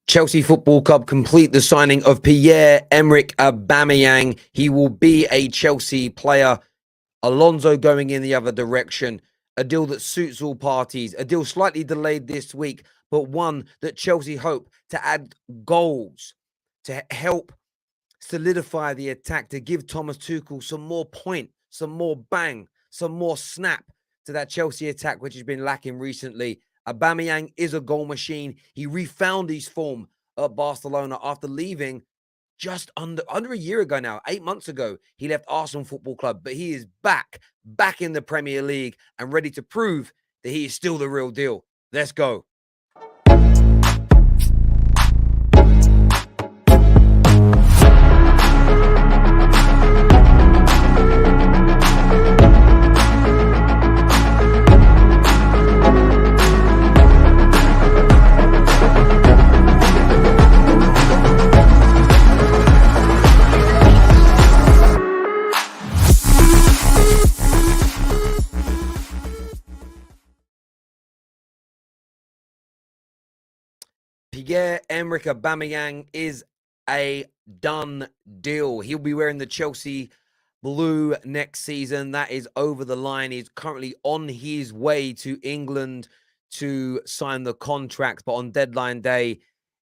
Chelsea Football Club complete the signing of Pierre-Emerick Aubameyang. He will be a Chelsea player. Alonso going in the other direction. A deal that suits all parties. A deal slightly delayed this week, but one that Chelsea hope to add goals to help solidify the attack, to give Thomas Tuchel some more point, some more bang, some more snap to that Chelsea attack, which has been lacking recently. Aubameyang is a goal machine. He refound his form at Barcelona after leaving just under a year ago now, 8 months ago. He left Arsenal Football Club, but he is back in the Premier League and ready to prove that he is still the real deal. Let's go. Pierre-Emerick Aubameyang is a done deal. He'll be wearing the Chelsea blue next season. That is over the line. He's currently on his way to England to sign the contract, but on deadline day,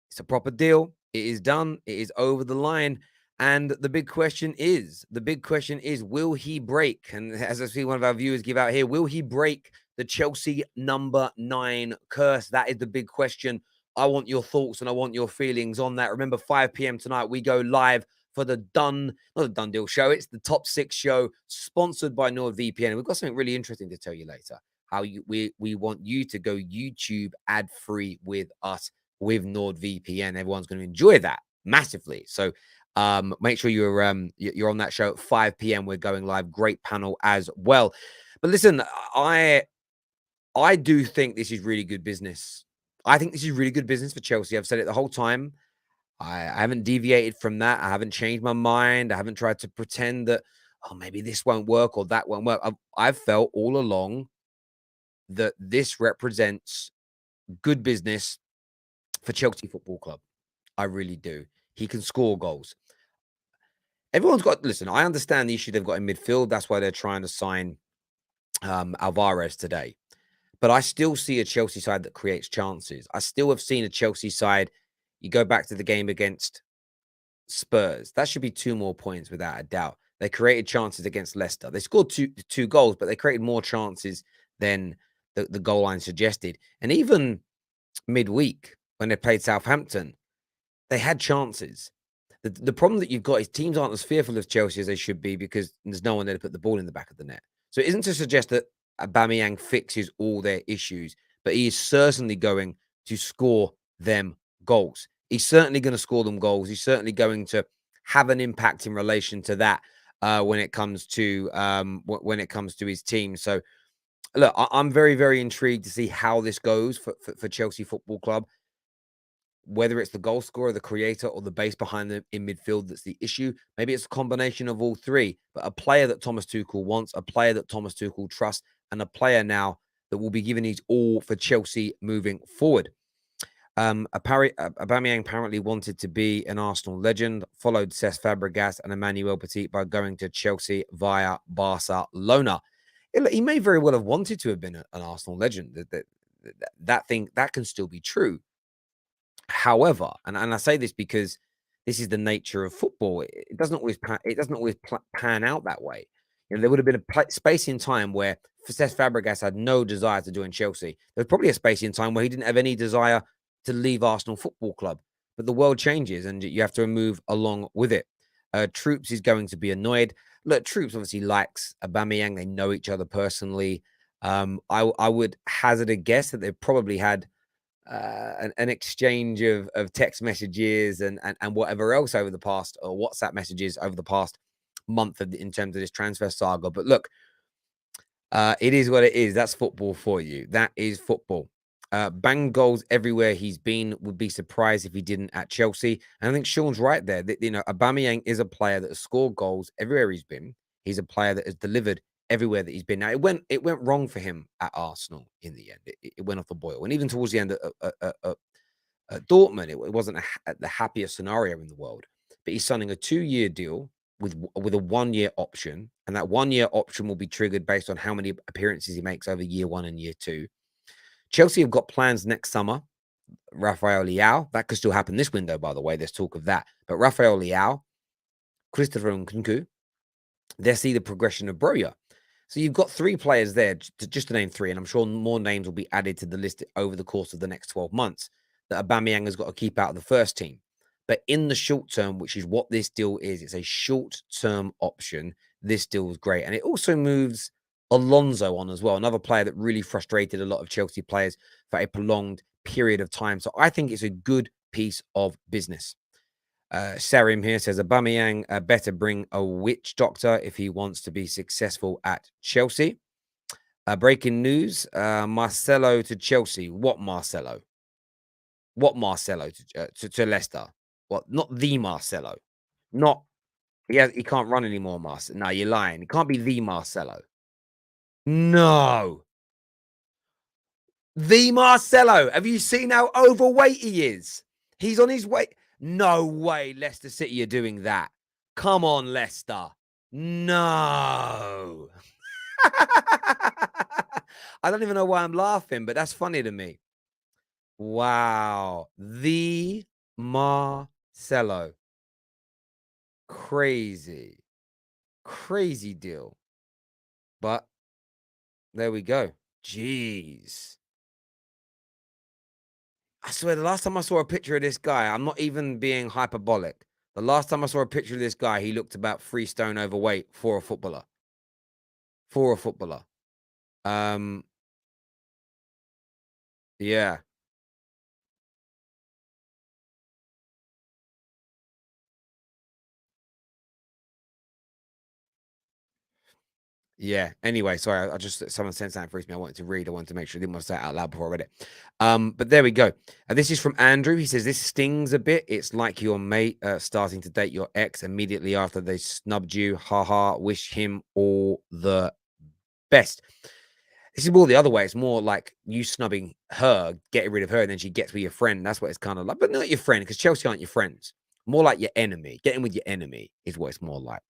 it's a proper deal. It is done. It is over the line. And the big question is, will he break? And as I see one of our viewers give out here, will he break the Chelsea number 9 curse? That is the big question. I want your thoughts and I want your feelings on that. Remember, 5 p.m. tonight, we go live for the not the Done Deal show. It's the Top 6 show, sponsored by NordVPN. We've got something really interesting to tell you later. How we want you to go YouTube ad-free with us with NordVPN. Everyone's going to enjoy that massively. So make sure you're on that show at 5 p.m. We're going live. Great panel as well. But listen, I do think this is really good business. I think this is really good business for Chelsea. I've said it the whole time. I haven't deviated from that. I haven't changed my mind. I haven't tried to pretend that, oh, maybe this won't work or that won't work. I've felt all along that this represents good business for Chelsea Football Club. I really do. He can score goals. Everyone's got, listen, I understand the issue they've got in midfield. That's why they're trying to sign Alvarez today. But I still see a Chelsea side that creates chances. I still have seen a Chelsea side. You go back to the game against Spurs. That should be 2 more points without a doubt. They created chances against Leicester. They scored two goals, but they created more chances than the goal line suggested. And even midweek, when they played Southampton, they had chances. The problem that you've got is teams aren't as fearful of Chelsea as they should be because there's no one there to put the ball in the back of the net. So it isn't to suggest that Aubameyang fixes all their issues, but he is certainly going to score them goals. He's certainly going to score them goals. He's certainly going to have an impact in relation to that when it comes to his team. So, look, I'm very, very intrigued to see how this goes for Chelsea Football Club. Whether it's the goal scorer, the creator, or the base behind them in midfield that's the issue. Maybe it's a combination of all three, but a player that Thomas Tuchel wants, a player that Thomas Tuchel trusts, and a player now that will be giving his all for Chelsea moving forward. Aubameyang apparently wanted to be an Arsenal legend, followed Cesc Fabregas and Emmanuel Petit by going to Chelsea via Barcelona. He may very well have wanted to have been an Arsenal legend. That can still be true. However, and I say this because this is the nature of football. It doesn't always pan out that way. You know, there would have been a space in time where Cesc Fabregas had no desire to join Chelsea. There's probably a space in time where he didn't have any desire to leave Arsenal Football Club. But the world changes, and you have to move along with it. Troops is going to be annoyed. Look, Troops obviously likes Aubameyang. They know each other personally. I would hazard a guess that they've probably had an exchange of text messages and whatever else over the past, or WhatsApp messages over the past month in terms of this transfer saga. But look, it is what it is. That's football for you. That is football. Bang goals everywhere he's been. Would be surprised if he didn't at Chelsea. And I think Sean's right there. That, you know, Aubameyang is a player that has scored goals everywhere he's been. He's a player that has delivered everywhere that he's been. Now, it went wrong for him at Arsenal in the end. It went off the boil. And even towards the end At Dortmund, it wasn't the happiest scenario in the world, but he's signing a 2-year deal with a 1-year option, and that 1-year option will be triggered based on how many appearances he makes over year 1 and year 2. Chelsea have got plans next summer. Rafael Leao, that could still happen this window, by the way. There's talk of that. But Rafael Leao, Christopher Nkunku, they see the progression of Broja. So you've got 3 players there, just to name 3, and I'm sure more names will be added to the list over the course of the next 12 months, that Aubameyang has got to keep out of the first team. But in the short term, which is what this deal is, it's a short-term option. This deal is great. And it also moves Alonso on as well, another player that really frustrated a lot of Chelsea players for a prolonged period of time. So I think it's a good piece of business. Sarim here says Aubameyang better bring a witch doctor if he wants to be successful at Chelsea. Breaking news, Marcelo to Chelsea. What Marcelo? What Marcelo to Leicester? What? Not the Marcelo. Not, he can't run anymore, Marcelo. No, you're lying. It can't be the Marcelo. No. The Marcelo. Have you seen how overweight he is? He's on his way. No way Leicester City are doing that. Come on, Leicester. No. I don't even know why I'm laughing, but that's funny to me. Wow. The Marcelo. Crazy. Crazy deal. But there we go. Jeez. I swear, the last time I saw a picture of this guy, I'm not even being hyperbolic. The last time I saw a picture of this guy, he looked about 3 stone overweight for a footballer. For a footballer. Yeah. Yeah. Anyway, sorry, I just, someone sent something through to me I wanted to read. I wanted to make sure I didn't want to say it out loud before I read it. But there we go. And this is from Andrew. He says, this stings a bit. It's like your mate starting to date your ex immediately after they snubbed you. Haha. Wish him all the best. This is more the other way. It's more like you snubbing her, getting rid of her, and then she gets with your friend. That's what it's kind of like. But not your friend, because Chelsea aren't your friends. More like your enemy. Getting with your enemy is what it's more like.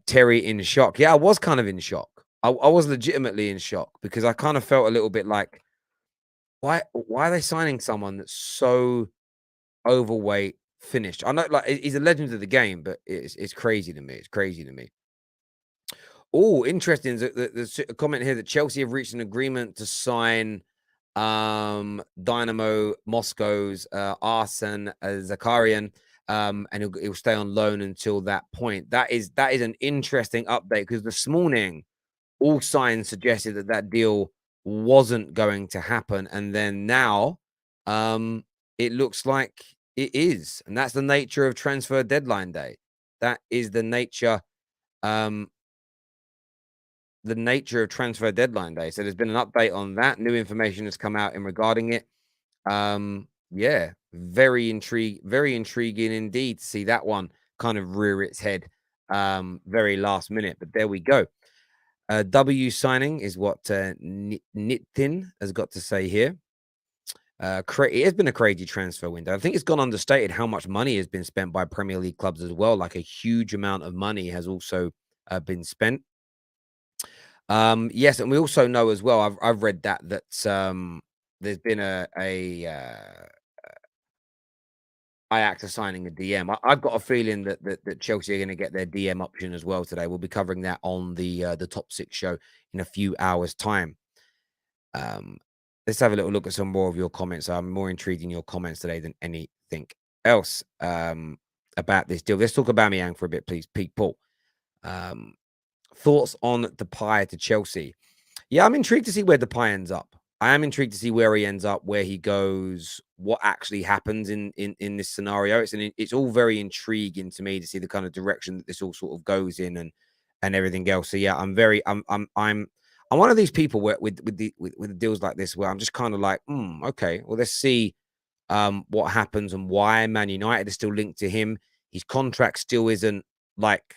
Terry in shock. Yeah, I was kind of in shock. I was legitimately in shock because I kind of felt a little bit like, why are they signing someone that's so overweight, finished? I know, like, he's a legend of the game, but it's crazy to me. It's crazy to me. Oh, interesting. There's a comment here that Chelsea have reached an agreement to sign Dynamo Moscow's Arsene Zakarian. And he'll stay on loan until that point. That is an interesting update because this morning all signs suggested that deal wasn't going to happen, and then now it looks like it is, and that's the nature of transfer deadline day. That is the nature of transfer deadline day. So there's been an update on that. New information has come out in regarding it. Yeah, very intriguing indeed to see that one kind of rear its head very last minute. But there we go. W signing is what Nitin has got to say here. It has been a crazy transfer window. I think it's gone understated how much money has been spent by Premier League clubs as well. Like a huge amount of money has also been spent. Yes, and we also know as well. I've read that there's been a Ajax are signing a DM. I've got a feeling that Chelsea are going to get their DM option as well today. We'll be covering that on the Top 6 show in a few hours' time. Let's have a little look at some more of your comments. I'm more intrigued in your comments today than anything else about this deal. Let's talk about Aubameyang for a bit, please, people. Thoughts on Depay to Chelsea? Yeah, I'm intrigued to see where Depay ends up. I am intrigued to see where he ends up, where he goes, what actually happens in this scenario. It's all very intriguing to me to see the kind of direction that this all sort of goes in and everything else. So yeah, I'm one of these people where with the deals like this where I'm just kind of like, okay, well, let's see what happens and why Man United is still linked to him. His contract still isn't, like,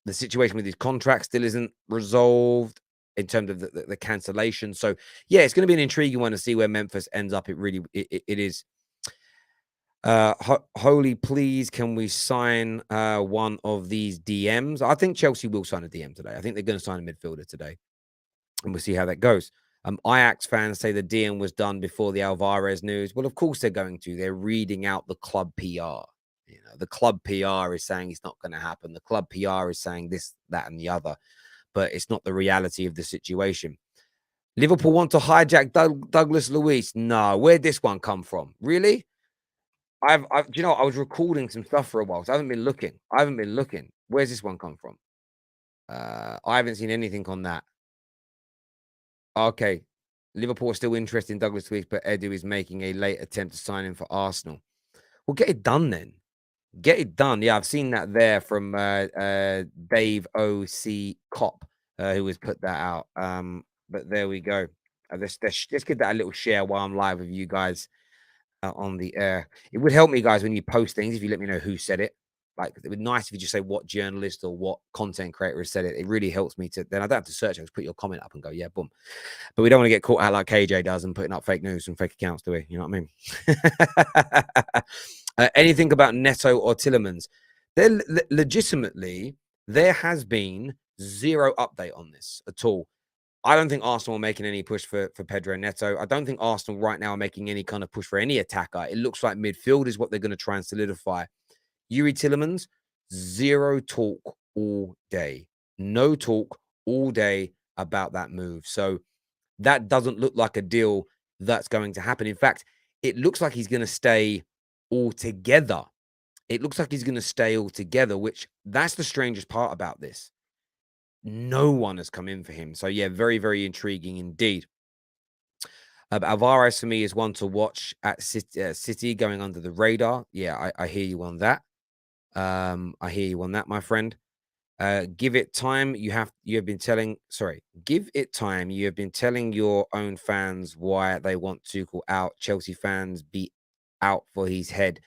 the situation with his contract still isn't resolved in terms of the cancellation. So yeah, it's going to be an intriguing one to see where Memphis ends up. It is. Holy, please, can we sign one of these DMs? I think Chelsea will sign a DM today. I think they're going to sign a midfielder today, and we'll see how that goes. Ajax fans say the DM was done before the Alvarez news. Well, of course they're going to. They're reading out the club PR. You know, the club PR is saying it's not going to happen. The club PR is saying this, that, and the other, but it's not the reality of the situation. Liverpool want to hijack Douglas Luiz. No, where'd this one come from? Really? Do you know, I was recording some stuff for a while, so I haven't been looking. Where's this one come from? I haven't seen anything on that. Okay. Liverpool are still interested in Douglas Luiz, but Edu is making a late attempt to sign him for Arsenal. Well, get it done then. Get it done. Yeah, I've seen that there from Dave O.C. Cop, who has put that out. But there we go. Let's give that a little share while I'm live with you guys on the air. It would help me, guys, when you post things, if you let me know who said it. Like, it would be nice if you just say what journalist or what content creator has said it. It really helps me to, then I don't have to search it. Just put your comment up and go, yeah, boom. But we don't want to get caught out like KJ does and putting up fake news and fake accounts, do we? You know what I mean? Anything about Neto or Tillemans? Legitimately, there has been zero update on this at all. I don't think Arsenal are making any push for Pedro Neto. I don't think Arsenal right now are making any kind of push for any attacker. It looks like midfield is what they're going to try and solidify. Yuri Tillemans, zero talk all day. No talk all day about that move. So that doesn't look like a deal that's going to happen. In fact, it looks like he's going to stay altogether. It looks like he's going to stay altogether, which that's the strangest part about this. No one has come in for him. So, yeah, very, very intriguing indeed. Alvarez, for me, is one to watch at City going under the radar. Yeah, I hear you on that. I hear you on that, my friend. Give it time. Give it time. You have been telling your own fans why they want Tuchel out. Chelsea fans be out for his head.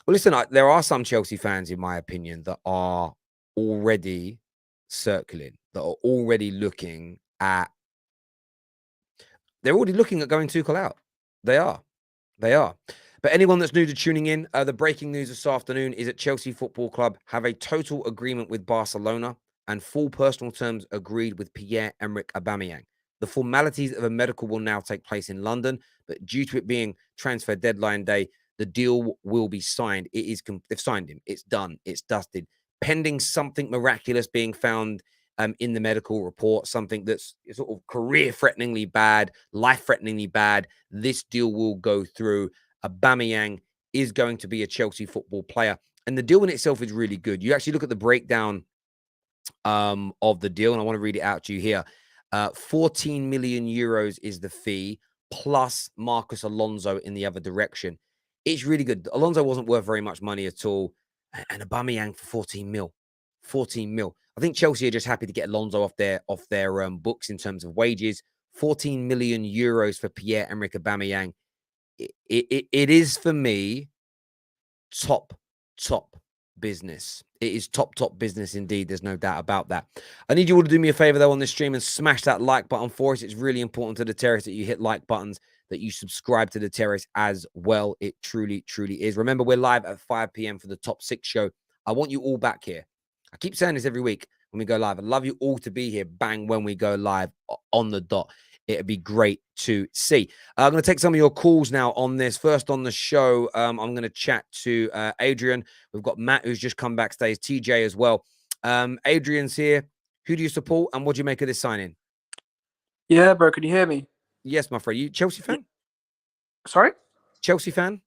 Well, listen, there are some Chelsea fans, in my opinion, that are already circling, that are already looking at. They're already looking at going Tuchel out. They are. But anyone that's new to tuning in, the breaking news this afternoon is that Chelsea Football Club have a total agreement with Barcelona and full personal terms agreed with Pierre-Emerick Aubameyang. The formalities of a medical will now take place in London, but due to it being transfer deadline day, the deal will be signed. They've signed him. It's done. It's dusted. Pending something miraculous being found in the medical report, something that's sort of career-threateningly bad, life-threateningly bad, this deal will go through. Aubameyang is going to be a Chelsea football player. And the deal in itself is really good. You actually look at the breakdown of the deal, and I want to read it out to you here. 14 million euros is the fee, plus Marcus Alonso in the other direction. It's really good. Alonso wasn't worth very much money at all. And Aubameyang for 14 mil. 14 mil. I think Chelsea are just happy to get Alonso off their books in terms of wages. 14 million euros for Pierre-Emerick Aubameyang. It is, for me, top business. It is top business indeed. There's no doubt about that. I need you all to do me a favor, though, on this stream and smash that like button for us. It's really important to the Terrace that you hit like buttons, that you subscribe to the Terrace as well. It truly is. Remember, we're live at 5 p.m. for the Top 6 show. I want you all back here. I keep saying this every week when we go live. I'd love you all to be here, bang, when we go live on the dot. It'd be great to see. I'm going to take some of your calls now on this. First on the show, I'm going to chat to Adrian. We've got Matt, who's just come backstage, TJ as well. Adrian's here. Who do you support, and what do you make of this signing? Yeah, bro, can you hear me? Yes, my friend. You Chelsea fan? Sorry? Chelsea fan?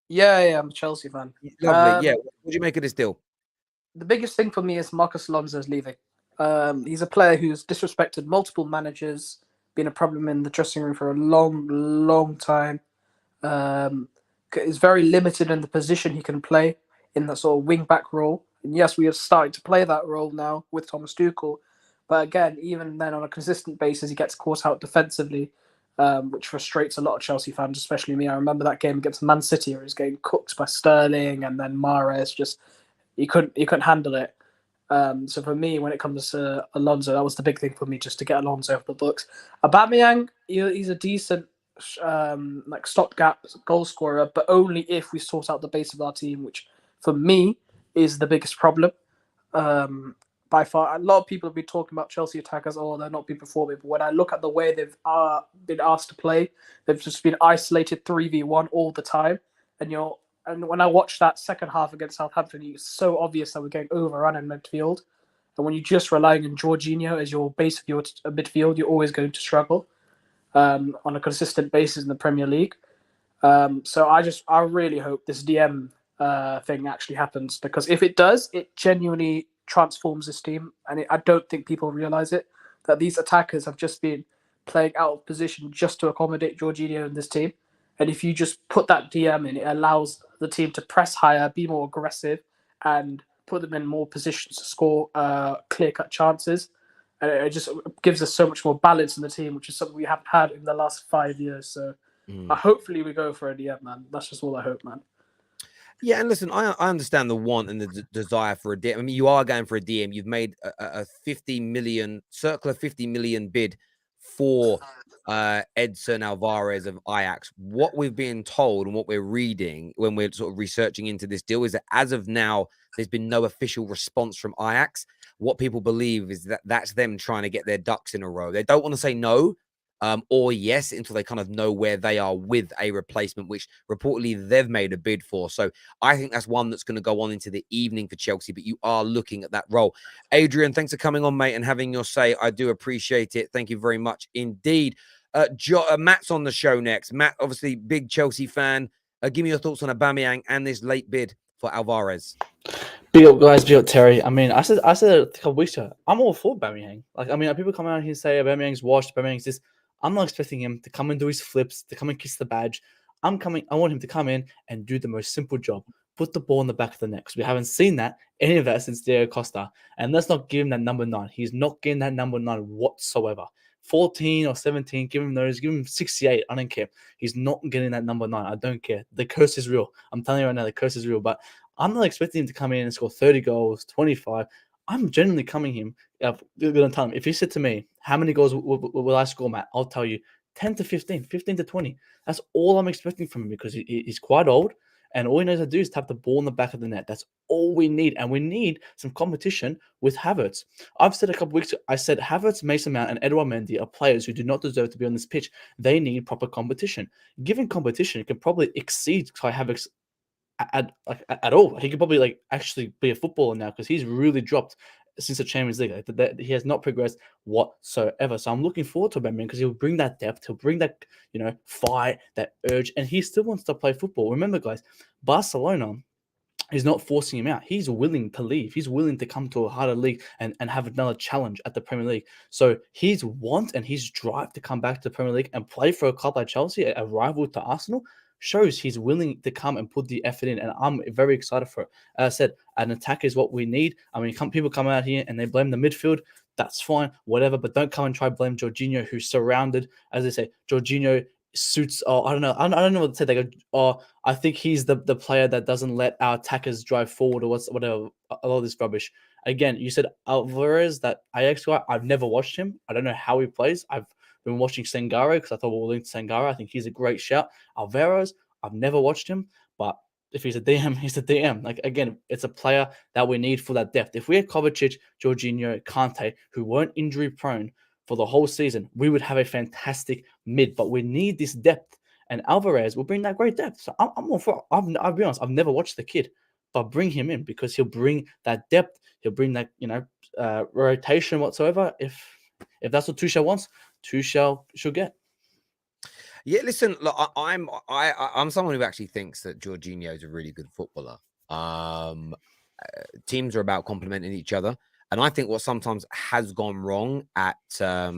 Yeah, I'm a Chelsea fan. Lovely. Yeah. What do you make of this deal? The biggest thing for me is Marcus Alonso's leaving. He's a player who's disrespected multiple managers, been a problem in the dressing room for a long time. Is very limited in the position he can play in that sort of wing-back role. And yes, we have started to play that role now with Thomas Tuchel. But again, even then, on a consistent basis, he gets caught out defensively, which frustrates a lot of Chelsea fans, especially me. I remember that game against Man City where he was getting cooked by Sterling, and then Mahrez he couldn't handle it. So for me, when it comes to Alonso, that was the big thing for me, just to get Alonso off the books. Aubameyang, he's a decent like stopgap goal scorer, but only if we sort out the base of our team, which for me is the biggest problem. By far, a lot of people have been talking about Chelsea attackers. Oh, they're not been performing. But when I look at the way they've been asked to play, they've just been isolated 3v1 all the time. And when I watched that second half against Southampton, it's so obvious that we're getting overrun in midfield. And when you're just relying on Jorginho as your base of your midfield, you're always going to struggle on a consistent basis in the Premier League. So I really hope this DM thing actually happens, because if it does, it genuinely transforms this team. And I don't think people realize it, that these attackers have just been playing out of position just to accommodate Jorginho in this team. And if you just put that DM in, it allows the team to press higher, be more aggressive, and put them in more positions to score clear-cut chances. And it just gives us so much more balance in the team, which is something we haven't had in the last 5 years. So hopefully we go for a DM, man. That's just all I hope, man. Yeah, and listen, I understand the want and the desire for a DM. I mean, you are going for a DM. You've made a 50 million, circa 50 million bid for Edson Alvarez of Ajax. What we've been told and what we're reading when we're sort of researching into this deal is that as of now, there's been no official response from Ajax. What people believe is that that's them trying to get their ducks in a row. They don't want to say no. Or yes, until they kind of know where they are with a replacement, which reportedly they've made a bid for. So I think that's one that's going to go on into the evening for Chelsea, but you are looking at that role. Adrian, thanks for coming on, mate, and having your say. I do appreciate it. Thank you very much indeed. Matt's on the show next. Matt, obviously, big Chelsea fan. Give me your thoughts on Aubameyang and this late bid for Alvarez. Big up, guys. Big up, Terry. I mean, I said a couple of weeks ago, I'm all for Aubameyang. Like, I mean, people come out here and say Aubameyang's washed, Aubameyang's this. I'm not expecting him to come and do his flips, to come and kiss the badge. I want him to come in and do the most simple job. Put the ball in the back of the net. Because we haven't seen any of that since Diego Costa. And let's not give him that number 9. He's not getting that number 9 whatsoever. 14 or 17, give him those, give him 68. I don't care. He's not getting that number 9. I don't care. The curse is real. I'm telling you right now, the curse is real. But I'm not expecting him to come in and score 30 goals, 25. I'm genuinely going to tell him, if he said to me, how many goals will I score, Matt? I'll tell you 10 to 15, 15 to 20. That's all I'm expecting from him, because he's quite old, and all he knows how to do is tap the ball in the back of the net. That's all we need, and we need some competition with Havertz. I've said a couple weeks ago, I said Havertz, Mason Mount, and Edouard Mendy are players who do not deserve to be on this pitch. They need proper competition. Given competition, it can probably exceed Kai Havertz at all. He could probably actually be a footballer now, because he's really dropped since the Champions League. He has not progressed whatsoever. So I'm looking forward to Aubameyang, because he'll bring that depth, he'll bring that fight, that urge, and he still wants to play football. Remember, guys, Barcelona is not forcing him out. He's willing to leave. He's willing to come to a harder league and have another challenge at the Premier League. So his want and his drive to come back to the Premier League and play for a club like Chelsea, a rival to Arsenal, shows he's willing to come and put the effort in, and I'm very excited for it. As I said, an attack is what we need. I mean, people come out here and they blame the midfield. That's fine, whatever, but don't come and try blame Jorginho, who's surrounded. As they say, Jorginho suits. I don't know. I don't know what to say. They go, I think he's the player that doesn't let our attackers drive forward, or whatever. A lot of this rubbish. Again, you said Alvarez, that Ajax guy. I've never watched him. I don't know how he plays. I've been watching Sangaro, because I thought we were linked to Sangaro. I think he's a great shout. Alvarez, I've never watched him, but if he's a DM, he's a DM. Again, it's a player that we need for that depth. If we had Kovacic, Jorginho, Kante, who weren't injury prone for the whole season, we would have a fantastic mid. But we need this depth, and Alvarez will bring that great depth. So I'm all for it. I'll be honest, I've never watched the kid, but bring him in, because he'll bring that depth. He'll bring that rotation whatsoever. If that's what Tuchel wants, Tuchel should get. Yeah, listen, look, I'm someone who actually thinks that Jorginho is a really good footballer. Teams are about complementing each other, and I think what sometimes has gone wrong at I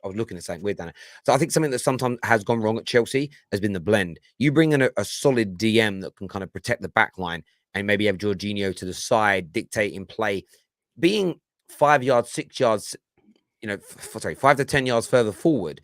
was looking at something weird down there. So I think something that sometimes has gone wrong at Chelsea has been the blend. You bring in a solid DM that can kind of protect the back line, and maybe have Jorginho to the side, dictating play, being 5 yards, 6 yards, 5 to 10 yards further forward.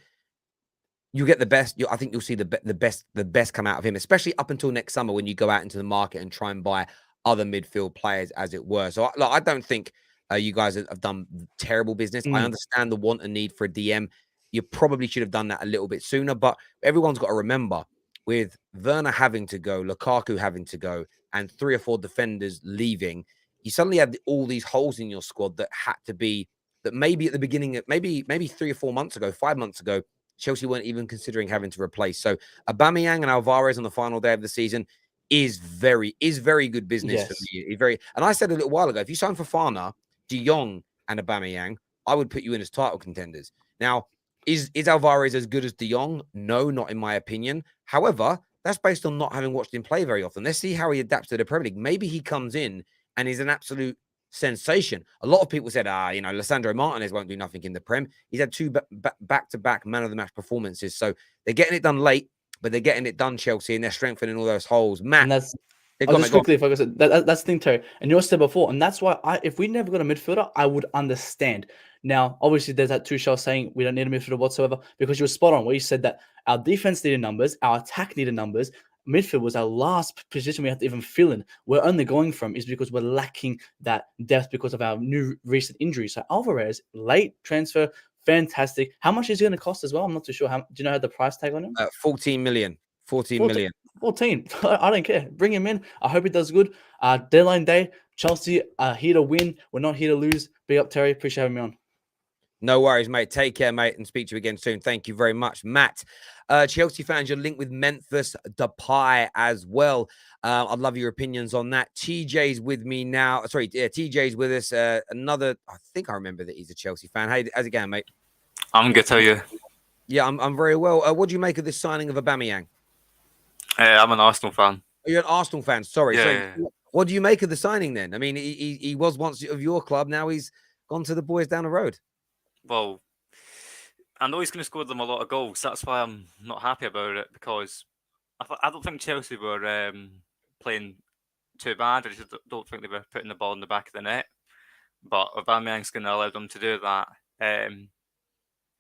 You get the best. I think you'll see the best come out of him, especially up until next summer, when you go out into the market and try and buy other midfield players, as it were. So I don't think you guys have done terrible business. I understand the want and need for a DM. you probably should have done that a little bit sooner. But everyone's got to remember, with Werner having to go, Lukaku having to go, and 3 or 4 defenders leaving, you suddenly had all these holes in your squad that had to be, that maybe at the beginning, maybe 3 or 4 months ago, 5 months ago, Chelsea weren't even considering having to replace. So Aubameyang and Alvarez on the final day of the season is very good business for me. And I said a little while ago, if you sign Fofana, Jong, and Aubameyang, I would put you in as title contenders. Now, is Alvarez as good as De Jong? No, not in my opinion. However, that's based on not having watched him play very often. Let's see how he adapts to the Premier League. Maybe he comes in and is an absolute sensation. A lot of people said, Lissandro Martinez won't do nothing in the Prem. He's had 2 back-to-back man of the match performances. So they're getting it done late, but they're getting it done, Chelsea, and they're strengthening all those holes. Matt, and that's I'll just quickly focus on that's the thing, Terry. And you said before, and that's why if we never got a midfielder, I would understand. Now, obviously, there's that Tuchel saying we don't need a midfielder whatsoever, because you were spot on where you said that our defense needed numbers, our attack needed numbers. Midfield was our last position we had to even fill in. We're only going from is because we're lacking that depth because of our new recent injuries. So Alvarez, late transfer, fantastic. How much is he going to cost as well? I'm not too sure. Do you know the price tag on him? 14 million. 14 million. 14. I don't care. Bring him in. I hope he does good. Deadline day, Chelsea are here to win. We're not here to lose. Big up, Terry. Appreciate having me on. No worries, mate. Take care, mate, and speak to you again soon. Thank you very much, Matt. Chelsea fans, you're linked with Memphis Depay as well. I'd love your opinions on that. TJ's with me now. Sorry, TJ's with us. I think I remember that he's a Chelsea fan. Hey, how's it going, mate? I'm good. How are you? Yeah, I'm very well. What do you make of this signing of Aubameyang? I'm an Arsenal fan. Oh, you're an Arsenal fan. Sorry. Yeah. What do you make of the signing then? I mean, he was once of your club. Now he's gone to the boys down the road. Well, I know he's going to score them a lot of goals. That's why I'm not happy about it, because I don't think Chelsea were playing too bad. I just don't think they were putting the ball in the back of the net. But Aubameyang's going to allow them to do that.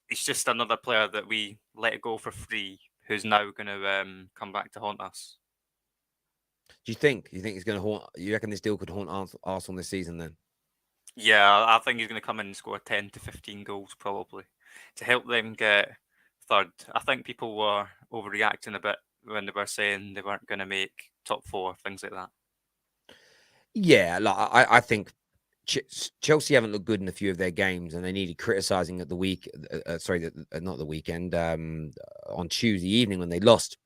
He's just another player that we let go for free, who's now going to come back to haunt us. Do you think he's going to haunt? You reckon this deal could haunt Arsenal this season then? Yeah, I think he's going to come in and score 10 to 15 goals probably to help them get third. I think people were overreacting a bit when they were saying they weren't going to make top 4, things like that. Yeah, I think Chelsea haven't looked good in a few of their games, and they needed criticising at the week. Not the weekend. On Tuesday evening when they lost.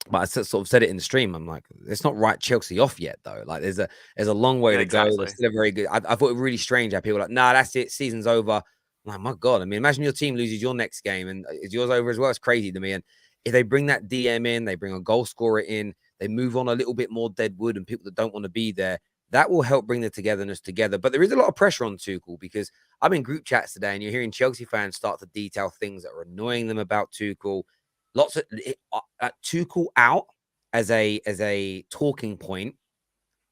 But I sort of said it in the stream. I'm like, it's not right Chelsea off yet, though. Like, there's a long way to go. They're still very good. I thought it was really strange how people were like, nah, that's it. Season's over. I'm like, my God. I mean, imagine your team loses your next game and is yours over as well? It's crazy to me. And if they bring that DM in, they bring a goal scorer in, they move on a little bit more deadwood and people that don't want to be there, that will help bring the togetherness together. But there is a lot of pressure on Tuchel, because I'm in group chats today and you're hearing Chelsea fans start to detail things that are annoying them about Tuchel. Lots of Tuchel out as a talking point.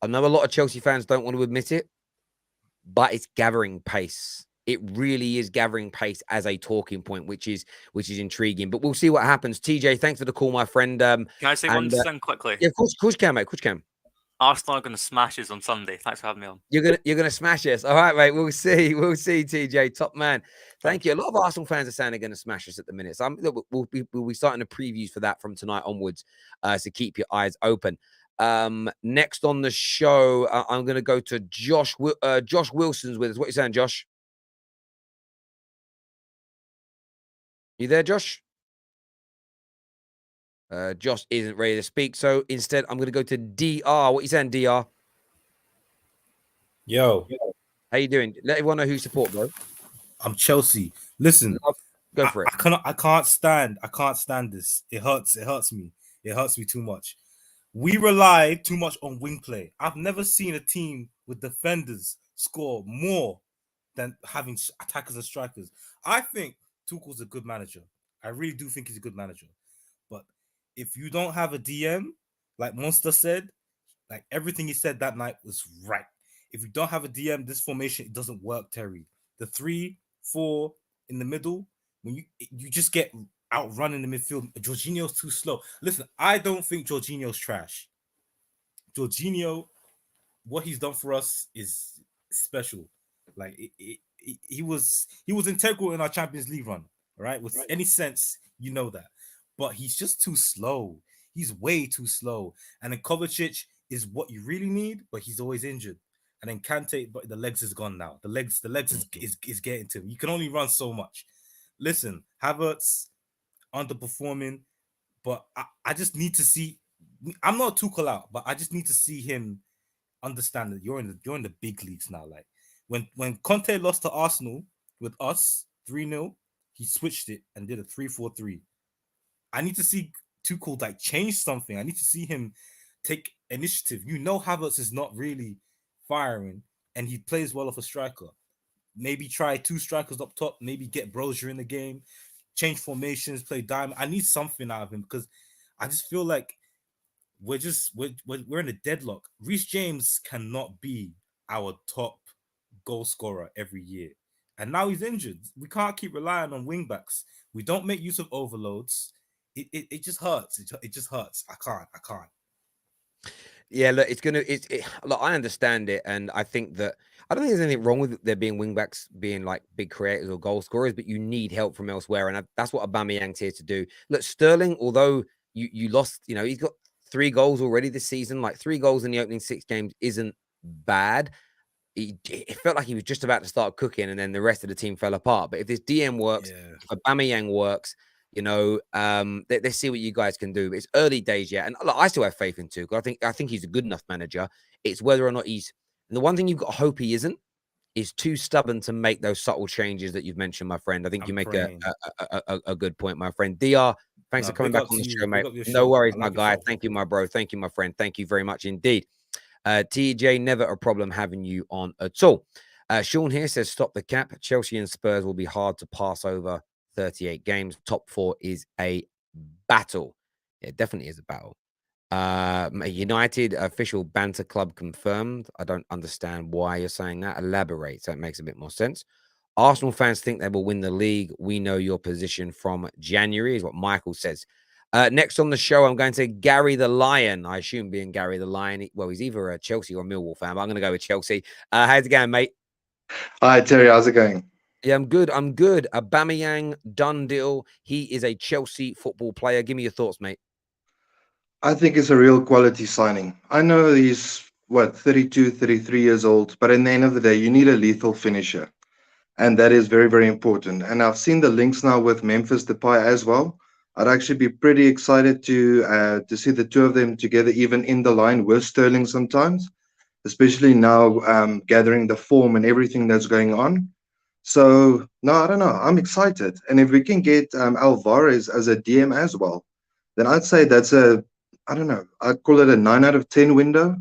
I know a lot of Chelsea fans don't want to admit it, but it's gathering pace. It really is gathering pace as a talking point, which is intriguing. But we'll see what happens. TJ, thanks for the call, my friend. Can I say one thing quickly? Yeah, of course you can, mate. Of course you can. Arsenal are going to smash us on Sunday. Thanks for having me on. You're gonna smash us. All right, mate. We'll see. We'll see, TJ. Top man. Thank you. A lot of Arsenal fans are saying they're going to smash us at the minute. So we'll be starting the previews for that from tonight onwards. So keep your eyes open. Next on the show, I'm going to go to Josh. Josh Wilson's with us. What are you saying, Josh? You there, Josh? Josh isn't ready to speak. So instead, I'm going to go to DR. What are you saying, DR? Yo. How you doing? Let everyone know who you support, bro. I'm Chelsea. Listen, go for it. I can't stand this. It hurts me. It hurts me too much. We rely too much on wing play. I've never seen a team with defenders score more than having attackers and strikers. I think Tuchel's a good manager. I really do think he's a good manager. But if you don't have a DM, like Monster said, like everything he said that night was right. If you don't have a DM, this formation, it doesn't work, Terry. The 3-4 in the middle, when you just get outrun in the midfield. Jorginho's too slow. Listen, I don't think Jorginho's trash. Jorginho, what he's done for us is special. Like he was integral in our Champions League run. right? With any sense, you know that. But he's just too slow. He's way too slow. And then Kovacic is what you really need, but he's always injured. And then Kante, but the legs is gone now. The legs is getting to him. You can only run so much. Listen, Havertz underperforming, but I just need to see. I'm not Tuchel out, but I just need to see him understand that you're in the big leagues now. Like when Conte lost to Arsenal with us 3-0, he switched it and did a 3-4-3. I need to see Tuchel like change something. I need to see him take initiative. You know, Havertz is not really firing, and he plays well off a striker. Maybe try 2 strikers up top. Maybe get Brozier in the game. Change formations. Play diamond. I need something out of him because I just feel like we're in a deadlock. Reece James cannot be our top goal scorer every year, and now he's injured. We can't keep relying on wing backs. We don't make use of overloads. It just hurts. It just hurts. I can't. Yeah, look, look, I understand it, and I think that I don't think there's anything wrong with there being wingbacks being like big creators or goal scorers, but you need help from elsewhere, and that's what Aubameyang's here to do. Look, Sterling, although you lost, you know, he's got 3 goals already this season. Like 3 goals in the opening 6 games isn't bad. It felt like he was just about to start cooking, and then the rest of the team fell apart. But if this DM works, if Aubameyang works, you know, let's see what you guys can do. But it's early days yet, and look, I still have faith in Tuchel. I think he's a good enough manager. It's whether or not he's. And the one thing you've got to hope he isn't is too stubborn to make those subtle changes that you've mentioned, my friend. I think you make a good point, my friend. DR, thanks for coming back on the show, mate. No worries, my guy. Thank you, my bro. Thank you, my friend. Thank you very much indeed. TJ, never a problem having you on at all. Sean here says, stop the cap. Chelsea and Spurs will be hard to pass over 38 games. Top 4 is a battle. It definitely is a battle. United official banter club confirmed. I don't understand why you're saying that. Elaborate so it makes a bit more sense. Arsenal fans think they will win the league. We know your position from January, is what Michael says. Next on the show, I'm going to Gary the Lion. I assume being Gary the Lion, well, he's either a Chelsea or a Millwall fan, but I'm going to go with Chelsea. How's it going, mate? Hi, Terry. How's it going? Yeah, I'm good. Aubameyang, done deal. He is a Chelsea football player. Give me your thoughts, mate. I think it's a real quality signing. I know he's, 32, 33 years old, but in the end of the day, you need a lethal finisher. And that is very, very important. And I've seen the links now with Memphis Depay as well. I'd actually be pretty excited to see the 2 of them together, even in the line with Sterling sometimes, especially now gathering the form and everything that's going on. So, no, I don't know. I'm excited. And if we can get Alvarez as a DM as well, then I'd say that's I'd call it a 9 out of 10 window.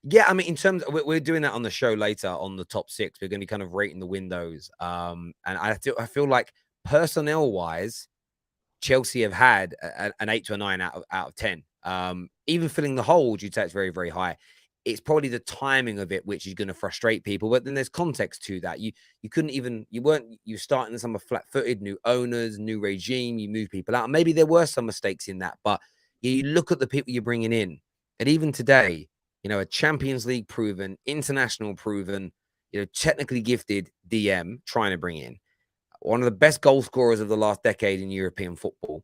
Yeah, I mean, in terms of, we're doing that on the show later on the top 6. We're going to be kind of rating the windows. And I feel like personnel-wise, Chelsea have had an 8 to a 9 out of 10. Even filling the hole, you'd say it's very, very high. It's probably the timing of it which is going to frustrate people. But then there's context to that. You were starting some flat-footed, new owners, new regime. You move people out. Maybe there were some mistakes in that, but you look at the people you're bringing in, and even today, you know, a Champions League proven, international proven, you know, technically gifted DM trying to bring in one of the best goal scorers of the last decade in European football,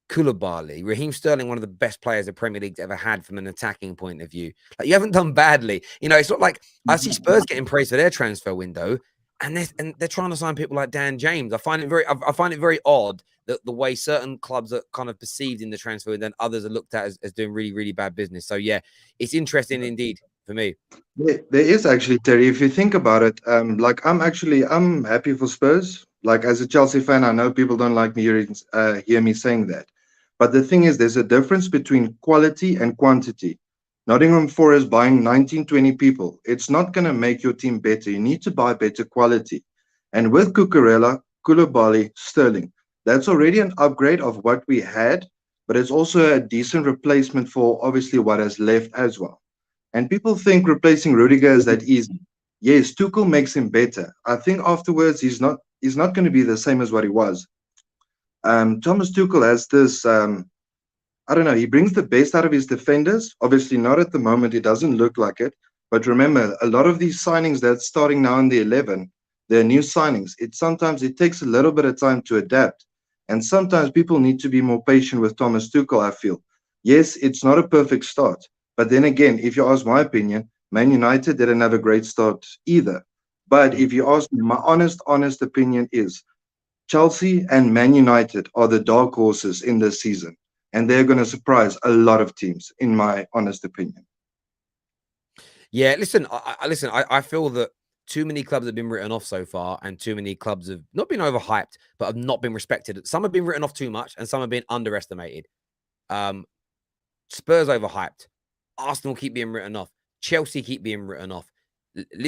Koulibaly, Raheem Sterling, one of the best players the Premier League's ever had from an attacking point of view. Like, you haven't done badly. You know, it's not like I see Spurs getting praised for their transfer window, and they're trying to sign people like Dan James. I find it very odd that the way certain clubs are kind of perceived in the transfer window and others are looked at as doing really, really bad business. So yeah, it's interesting indeed for me. There is actually, Terry, if you think about it, I'm happy for Spurs. Like, as a Chelsea fan, I know people don't like me hear me saying that. But the thing is, there's a difference between quality and quantity. Nottingham Forest buying 19, 20 people. It's not going to make your team better. You need to buy better quality. And with Cucurella, Koulibaly, Sterling, that's already an upgrade of what we had, but it's also a decent replacement for obviously what has left as well. And people think replacing Rudiger is that easy. Yes, Tuchel makes him better. I think afterwards he's not going to be the same as what he was. Thomas Tuchel has this, he brings the best out of his defenders. Obviously not at the moment, it doesn't look like it. But remember, a lot of these signings that's starting now in the 11, There are new signings. Sometimes it takes a little bit of time to adapt. And sometimes people need to be more patient with Thomas Tuchel, I feel. Yes, it's not a perfect start. But then again, if you ask my opinion, Man United didn't have a great start either. But if you ask me, my honest opinion is Chelsea and Man United are the dark horses in this season. And they're going to surprise a lot of teams, in my honest opinion. Yeah, listen, I feel that too many clubs have been written off so far, and too many clubs have not been overhyped, but have not been respected. Some have been written off too much, and some have been underestimated. Spurs overhyped. Arsenal keep being written off. Chelsea keep being written off.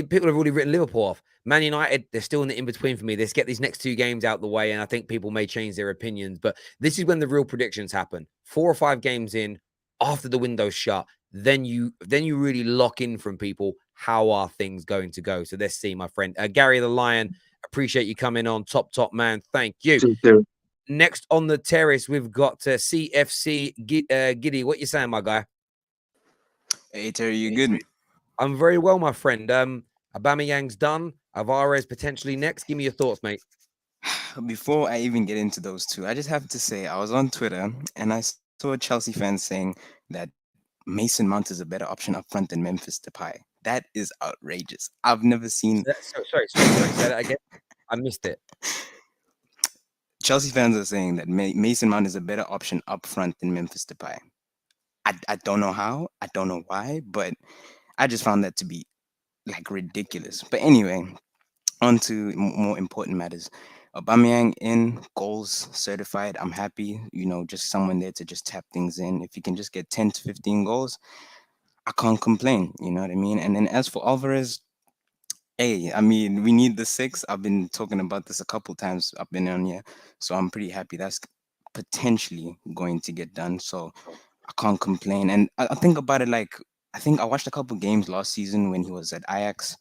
People have already written Liverpool off. Man United, they're still in the in-between for me. Let's get these next 2 games out the way, and I think people may change their opinions. But this is when the real predictions happen. 4 or 5 games in, after the window's shut, then you really lock in from people how are things going to go. So let's see, my friend. Gary the Lion, appreciate you coming on. Top man. Thank you. Next on the terrace, we've got CFC Giddy. What you saying, my guy? Hey, Terry, you good? I'm very well, my friend. Aubameyang's done. Alvarez potentially next. Give me your thoughts, mate. Before I even get into those two, I just have to say I was on Twitter and I saw a Chelsea fan saying that Mason Mount is a better option up front than Memphis Depay. That is outrageous. I've never seen. Sorry. Say that again. I missed it. Chelsea fans are saying that Mason Mount is a better option up front than Memphis Depay. I don't know how. I don't know why, but I just found that to be like ridiculous. But anyway, on to more important matters. Aubameyang in, goals certified. I'm happy. Just someone there to just tap things in. If you can just get 10 to 15 goals, I can't complain. You know what I mean? And then as for Alvarez, hey, I mean, we need the 6. I've been talking about this a couple times. I've been on here. So I'm pretty happy that's potentially going to get done. So I can't complain. And I think about it like, I think I watched a couple games last season when he was at Ajax.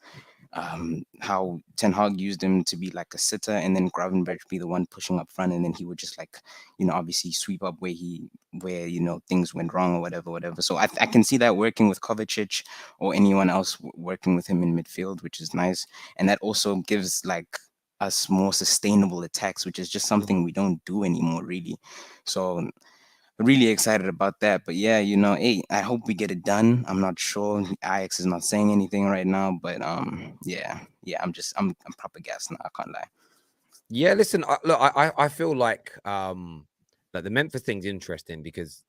How Ten Hag used him to be like a sitter, and then Gravenberch be the one pushing up front, and then he would just like, obviously sweep up where things went wrong or whatever. So I can see that working with Kovacic or anyone else working with him in midfield, which is nice, and that also gives like us more sustainable attacks, which is just something we don't do anymore, really. So really excited about that. But yeah, hey, I hope we get it done. I'm not sure. Ajax is not saying anything right now, but yeah, I'm proper gassed now. I can't lie. Yeah, listen, I feel like the Memphis thing's interesting because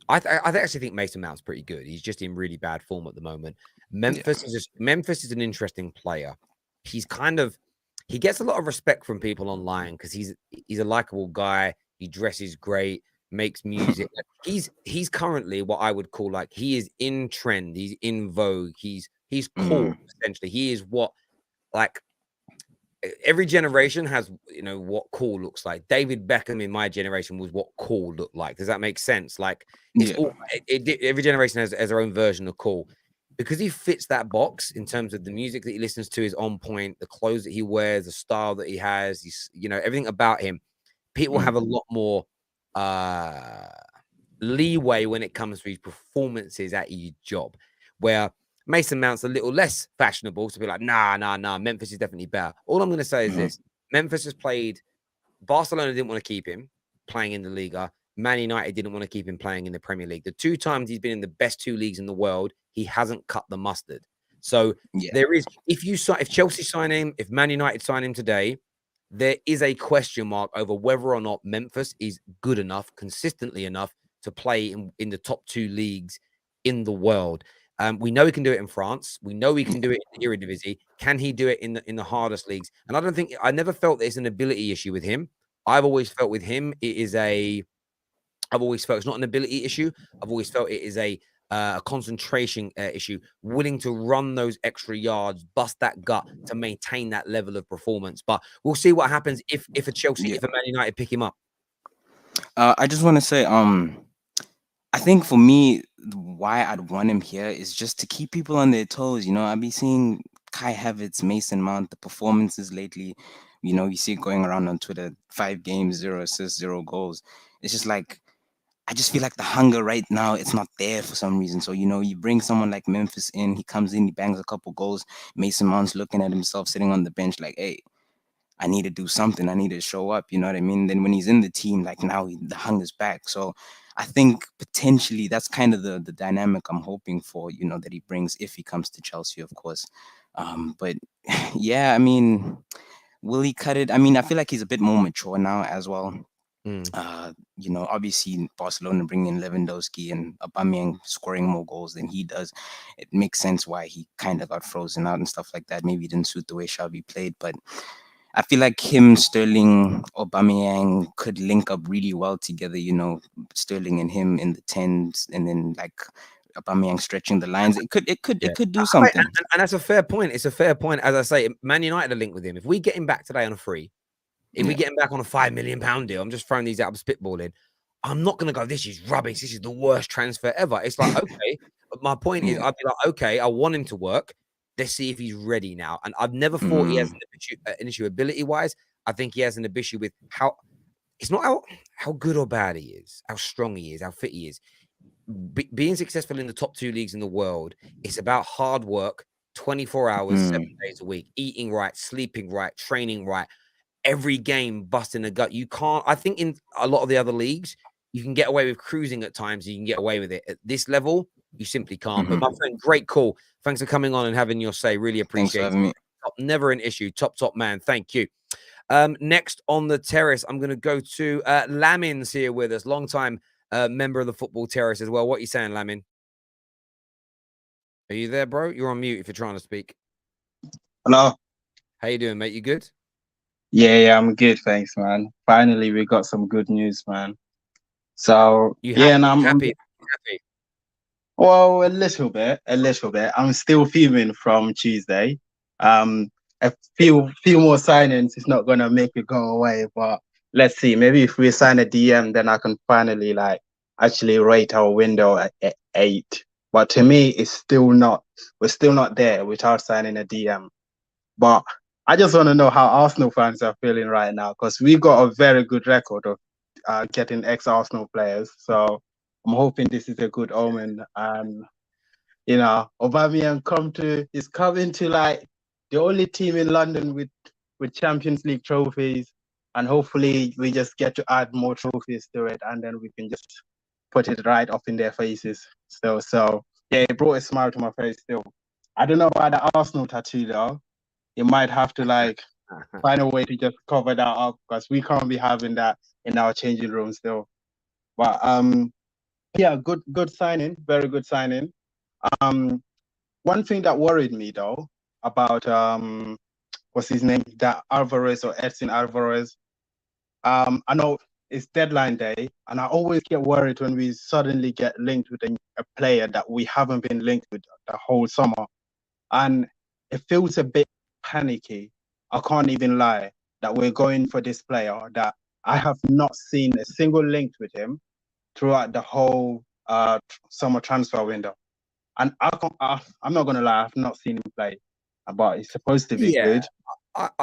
I actually think Mason Mount's pretty good. He's just in really bad form at the moment. Memphis is an interesting player. He gets a lot of respect from people online because he's a likable guy. He dresses great. Makes music. He's currently what I would call like he is in trend. He's in vogue. He's cool. Essentially, he is what like every generation has. What cool looks like. David Beckham in my generation was what cool looked like. Does that make sense? Like every generation has their own version of cool because he fits that box in terms of the music that he listens to is on point. The clothes that he wears, the style that he has. He's everything about him. People have a lot more leeway when it comes to his performances at his job, where Mason Mount's a little less fashionable to be like, nah, Memphis is definitely better. All I'm going to say is this: Memphis has played. Barcelona didn't want to keep him playing in the Liga. Man United didn't want to keep him playing in the Premier League. The 2 times he's been in the best 2 leagues in the world, he hasn't cut the mustard. So there is, if Chelsea sign him, if Man United sign him today, there is a question mark over whether or not Memphis is good enough, consistently enough to play in the top 2 leagues in the world. We know he can do it in France. We know he can do it in the Eredivisie. Can he do it in the hardest leagues? And I never felt there's an ability issue with him. I've always felt with him, it's not an ability issue. I've always felt it is a concentration issue, willing to run those extra yards, bust that gut to maintain that level of performance. But we'll see what happens if a Chelsea, if a Man United pick him up. I just want to say, I think for me, why I'd want him here is just to keep people on their toes. I'd be seeing Kai Havertz, Mason Mount, the performances lately. You see it going around on Twitter, 5 games, 0 assists, 0 goals. It's just like, I just feel like the hunger right now, it's not there for some reason. So, you bring someone like Memphis in, he comes in, he bangs a couple goals. Mason Mount's looking at himself sitting on the bench like, hey, I need to do something. I need to show up. You know what I mean? Then when he's in the team, like now the hunger's back. So I think potentially that's kind of the dynamic I'm hoping for, you know, that he brings if he comes to Chelsea, of course. But yeah, I mean, will he cut it? I mean, I feel like he's a bit more mature now as well. You know, obviously Barcelona bringing in Lewandowski and Aubameyang scoring more goals than he does. It makes sense why he kind of got frozen out and stuff like that. Maybe it didn't suit the way Xavi played, but I feel like him, Sterling, Aubameyang could link up really well together. You know, Sterling and him in the tens, and then like Aubameyang stretching the lines. It could do something. And that's a fair point. It's a fair point. As I say, Man United are linked with him. If we get him back today on a free, if we get him back on a £5 million deal, I'm just throwing these out, I'm spitballing. I'm not going to go, this is rubbish. This is the worst transfer ever. It's like, okay. But my point is, I'd be like, okay, I want him to work. Let's see if he's ready now. And I've never thought he has an issue ability-wise. I think he has an issue with it's not how good or bad he is, how strong he is, how fit he is. Being successful in the top 2 leagues in the world, it's about hard work, 24 hours, 7 days a week, eating right, sleeping right, training right. Every game busting a gut. You can't. I think in a lot of the other leagues, you can get away with cruising at times. You can get away with it. At this level, you simply can't. But my friend, great call. Thanks for coming on and having your say. Really appreciate it. Never an issue. Top man. Thank you. Next on the terrace, I'm going to go to Lamin's here with us. Long time member of the football terrace as well. What are you saying, Lamin? Are you there, bro? You're on mute if you're trying to speak. Hello. How you doing, mate? You good? Yeah, I'm good, thanks, man. Finally, we got some good news, man. So I'm happy. Well, a little bit. I'm still fuming from Tuesday. A few more signings is not gonna make it go away, but let's see. Maybe if we sign a DM, then I can finally actually rate our window at 8. But to me, we're still not there without signing a DM. But I just want to know how Arsenal fans are feeling right now, because we got a very good record of getting ex-Arsenal players. So I'm hoping this is a good omen. And, you know, Aubameyang is coming to the only team in London with Champions League trophies. And hopefully we just get to add more trophies to it, and then we can just put it right up in their faces. So yeah, it brought a smile to my face still. I don't know about the Arsenal tattoo though. You might have to find a way to just cover that up, because we can't be having that in our changing room still. But yeah, good signing, very good signing. One thing that worried me though about what's his name, that Alvarez or Edson Alvarez. I know it's deadline day, and I always get worried when we suddenly get linked with a player that we haven't been linked with the whole summer, and it feels a bit panicky. I can't even lie that we're going for this player that I have not seen a single link with him throughout the whole summer transfer window. And I'm not gonna lie, I've not seen him play, but he's supposed to be good.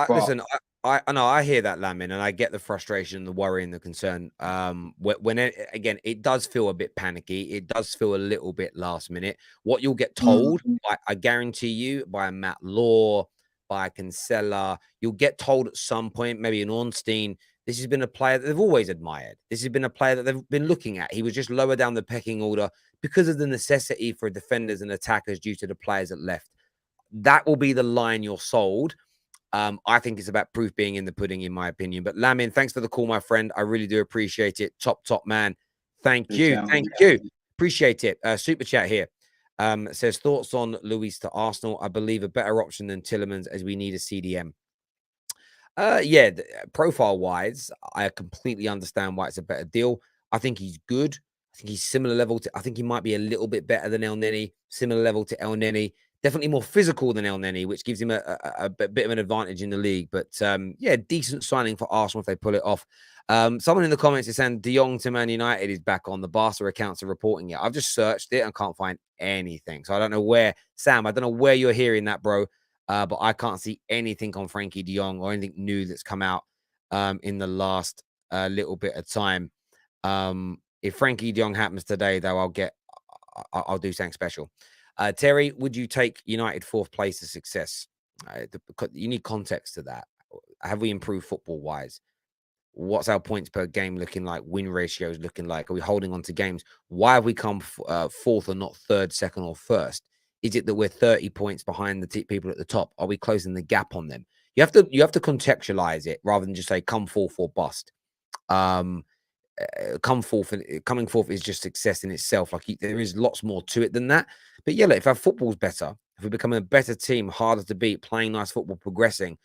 Listen, I know, I hear that, Lamin, and I get the frustration, the worry, and the concern. Again, it does feel a bit panicky. It does feel a little bit last minute. What you'll get told, I guarantee you, by a Matt Law, by a Cancella, you'll get told at some point, maybe an Ornstein, this has been a player that they've always admired. This has been a player that they've been looking at. He was just lower down the pecking order because of the necessity for defenders and attackers due to the players that left. That will be the line you're sold. I think it's about proof being in the pudding, in my opinion. But Lamin, thanks for the call, my friend. I really do appreciate it. Top man. Thank you. Appreciate it. Super chat here. Says thoughts on Luis to Arsenal. I believe a better option than Tielemans, as we need a CDM. Yeah, profile wise, I completely understand why it's a better deal. I think he's good. I think he's similar level to, I think he might be a little bit better than El Neni, similar level to El Neni. Definitely more physical than El Neni, which gives him a bit of an advantage in the league. But yeah, decent signing for Arsenal if they pull it off. Someone in the comments is saying De Jong to Man United is back on. The Barca accounts are reporting it. I've just searched it and can't find anything. So I don't know where, Sam, I don't know where you're hearing that, bro. But I can't see anything on Frenkie de Jong or anything new that's come out in the last little bit of time. If Frenkie de Jong happens today, though, I'll do something special. Terry, would you take United 4th place as success? You need context to that. have we improved football wise? What's our points per game looking like? Win ratios looking like? Are we holding on to games? Why have we come fourth or not third, second, or first? Is it that we're 30 points behind the people at the top? Are we closing the gap on them? You have to contextualize it rather than just say come fourth or bust. Coming fourth is just success in itself. Like there is lots more to it than that. But yeah, look, if our football's better, if we're becoming a better team, harder to beat, playing nice football, progressing,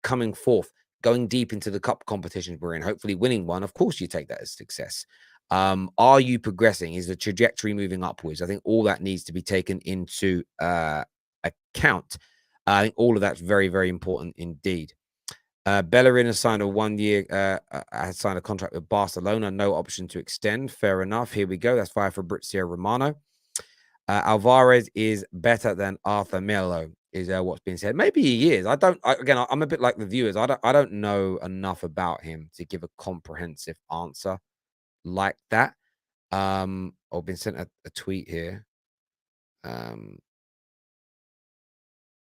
coming fourth, going deep into the cup competitions we're in, hopefully winning one, of course you take that as success. Are you progressing? Is the trajectory moving upwards? I think all that needs to be taken into account. I think all of that's very, very important indeed. Bellerin has signed a 1 year, has signed a contract with Barcelona, no option to extend. Fair enough. Here we go. That's fire for Fabrizio Romano. Alvarez is better than Arthur Melo, is what's being said. Maybe he is. I'm a bit like the viewers. I don't know enough about him to give a comprehensive answer like that. I've been sent a tweet here.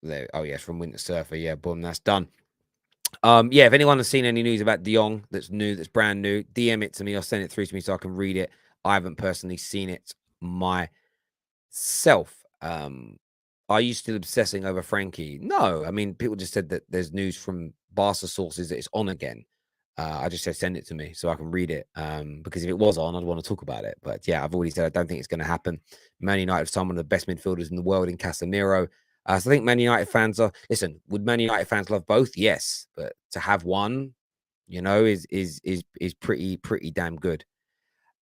There. Oh yes, from Winter Surfer. Yeah, boom, that's done. Yeah, if anyone has seen any news about Jong that's new, that's brand new, DM it to me or send it through to me so I can read it. I haven't personally seen it myself. Are you still obsessing over Frenkie? No, I mean, people just said that there's news from Barca sources that it's on again. I just said send it to me so I can read it. Because if it was on, I'd want to talk about it. But yeah, I've already said I don't think it's going to happen. Man United have some of the best midfielders in the world in Casemiro. So I think Man United fans are would Man United fans love both? Yes, but to have one, you know, is pretty damn good.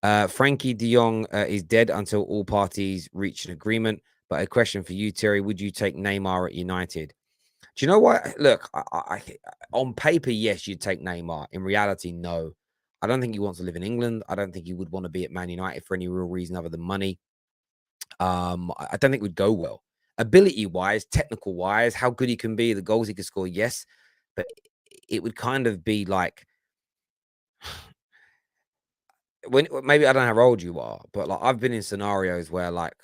Frenkie de Jong is dead until all parties reach an agreement. But a question for you, Terry: would you take Neymar at United? Do you know what? Look, I on paper, yes, you'd take Neymar. In reality, no. I don't think he wants to live in England. I don't think he would want to be at Man United for any real reason other than money. I don't think it would go well. Ability-wise, technical-wise, how good he can be, the goals he could score, yes. But it would kind of be like... maybe I don't know how old you are, but like I've been in scenarios where like,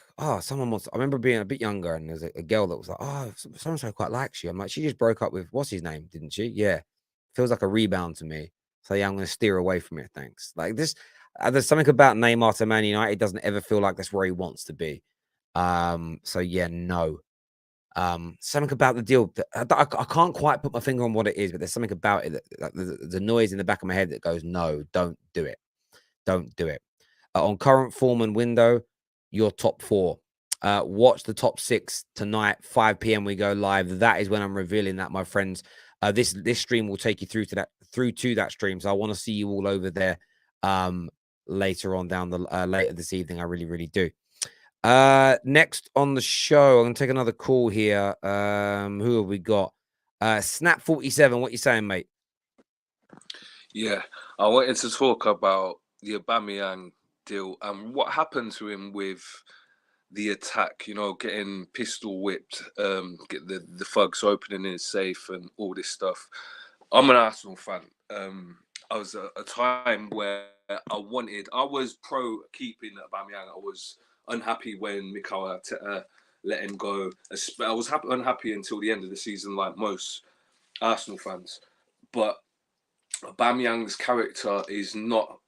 someone wants. I remember being a bit younger, and there's a girl that was like, so quite likes you. I'm like, she just broke up with what's his name, didn't she? Yeah, feels like a rebound to me. So yeah, I'm going to steer away from it. Thanks. Like this, there's something about Neymar to Man United. It doesn't ever feel like that's where he wants to be. So yeah, no. Something about the deal that I can't quite put my finger on what it is, but there's something about it that like, the noise in the back of my head that goes, no, don't do it. Don't do it. On current form and window, your top four. Watch the top six tonight, 5 p.m. We go live. That is when I'm revealing that, my friends. This stream will take you through to that stream. So I want to see you all over there later on down the later this evening. I really, really do. Next on the show, I'm gonna take another call here. Who have we got? Snap47. What you saying, mate? Yeah, I wanted to talk about the Aubameyang deal and what happened to him with the attack, you know, getting pistol whipped, get the thugs opening his safe and all this stuff. I'm an Arsenal fan. I was at a time where I was pro keeping Aubameyang. I was unhappy when Mikel Arteta let him go. I was unhappy until the end of the season, like most Arsenal fans. But Aubameyang's character is not...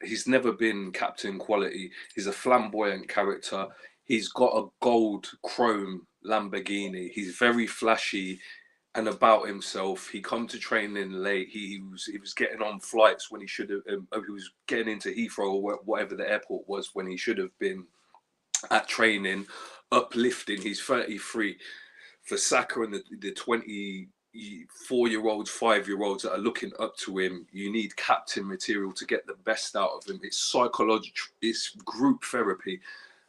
He's never been captain quality. He's a flamboyant character. He's got a gold chrome Lamborghini. He's very flashy and about himself. He come to training late. He was getting on flights when he should have. He was getting into Heathrow or whatever the airport was when he should have been at training, uplifting. He's 33. For Saka and the 24-year-olds, 5-year-olds that are looking up to him, you need captain material to get the best out of him. It's psychological, it's group therapy,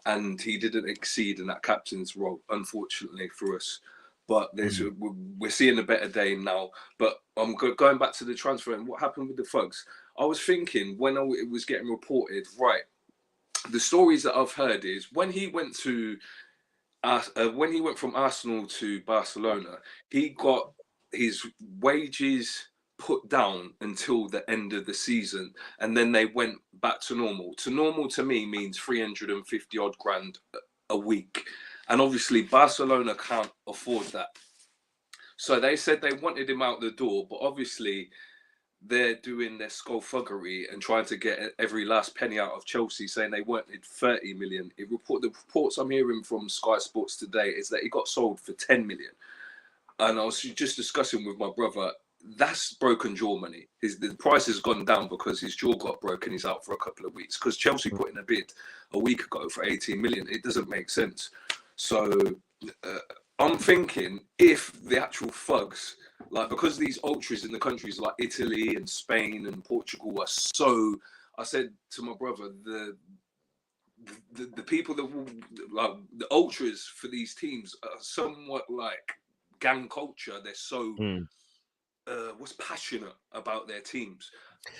and he didn't exceed in that captain's role, unfortunately for us. But we're seeing a better day now. But I'm going back to the transfer and what happened with the thugs. I was thinking when it was getting reported, right, the stories that I've heard is when he went from Arsenal to Barcelona, he got his wages put down until the end of the season, and then they went back to normal. To normal to me means 350 odd grand a week, and obviously Barcelona can't afford that. So they said they wanted him out the door, but obviously they're doing their skullduggery and trying to get every last penny out of Chelsea, saying they wanted 30 million. The reports I'm hearing from Sky Sports today is that he got sold for 10 million. And I was just discussing with my brother, that's broken jaw money. The price has gone down because his jaw got broken. He's out for a couple of weeks because Chelsea put in a bid a week ago for 18 million. It doesn't make sense. So I'm thinking if the actual thugs, like, because these ultras in the countries like Italy and Spain and Portugal are so, I said to my brother, the people that will, like, the ultras for these teams are somewhat like gang culture. They're so was passionate about their teams.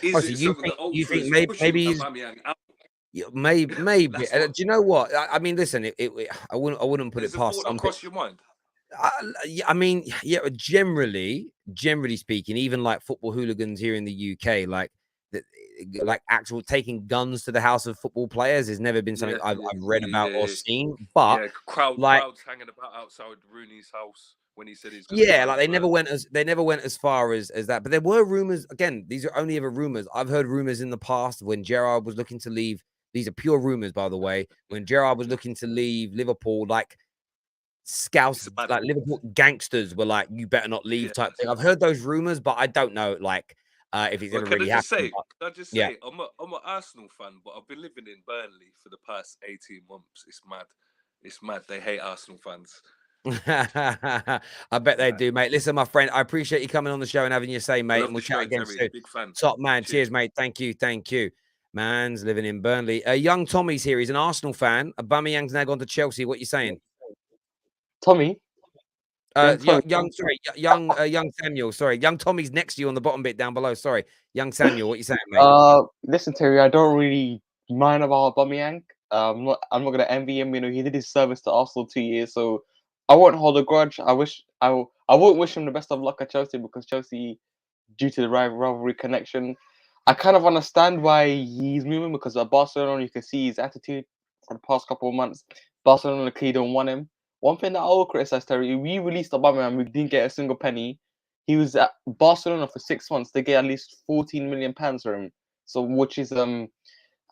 Is So it you so think, that the ultras maybe pushing he's, Aubameyang out? yeah, maybe. Do What, you know what? I mean, listen, I wouldn't put there's it a past thought some that crossed your mind? yeah, I mean, yeah, generally speaking, even like football hooligans here in the UK, like like actual taking guns to the house of football players has never been something I've read about or seen. But like, crowds hanging about outside Rooney's house when he said he's going to yeah, join like they never went as far as that. But there were rumors. Again, these are only ever rumors. I've heard rumors in the past when Gerrard was looking to leave. These are pure rumors, by the way. When Gerrard was looking to leave Liverpool, like Scouse, like Liverpool gangsters were like, "You better not leave," type thing. I've heard those rumors, but I don't know, like, if it's ever really happened. Can I just say, I'm an Arsenal fan, but I've been living in Burnley for the past 18 months. It's mad. It's mad. They hate Arsenal fans. I bet they do, mate. Listen, my friend, I appreciate you coming on the show and having your say, mate. And we'll chat again soon. Big fan. Top man. Cheers, mate. Thank you. Man's living in Burnley. Young Tommy's here. He's an Arsenal fan. Aubameyang's now gone to Chelsea. What you saying? Tommy? Young Samuel. Sorry, young Tommy's next to you on the bottom bit down below. Sorry, young Samuel. What you saying, mate? Listen, Terry, I don't really mind about Aubameyang. I'm not gonna envy him. You know, he did his service to Arsenal 2 years, so I won't hold a grudge. I won't wish him the best of luck at Chelsea because Chelsea, due to the rivalry connection, I kind of understand why he's moving because at Barcelona you can see his attitude for the past couple of months. Barcelona clearly don't want him. One thing that I will criticize, Terry, we released Aubameyang, we didn't get a single penny. He was at Barcelona for 6 months. They get at least £14 million for him. So, which is I mean,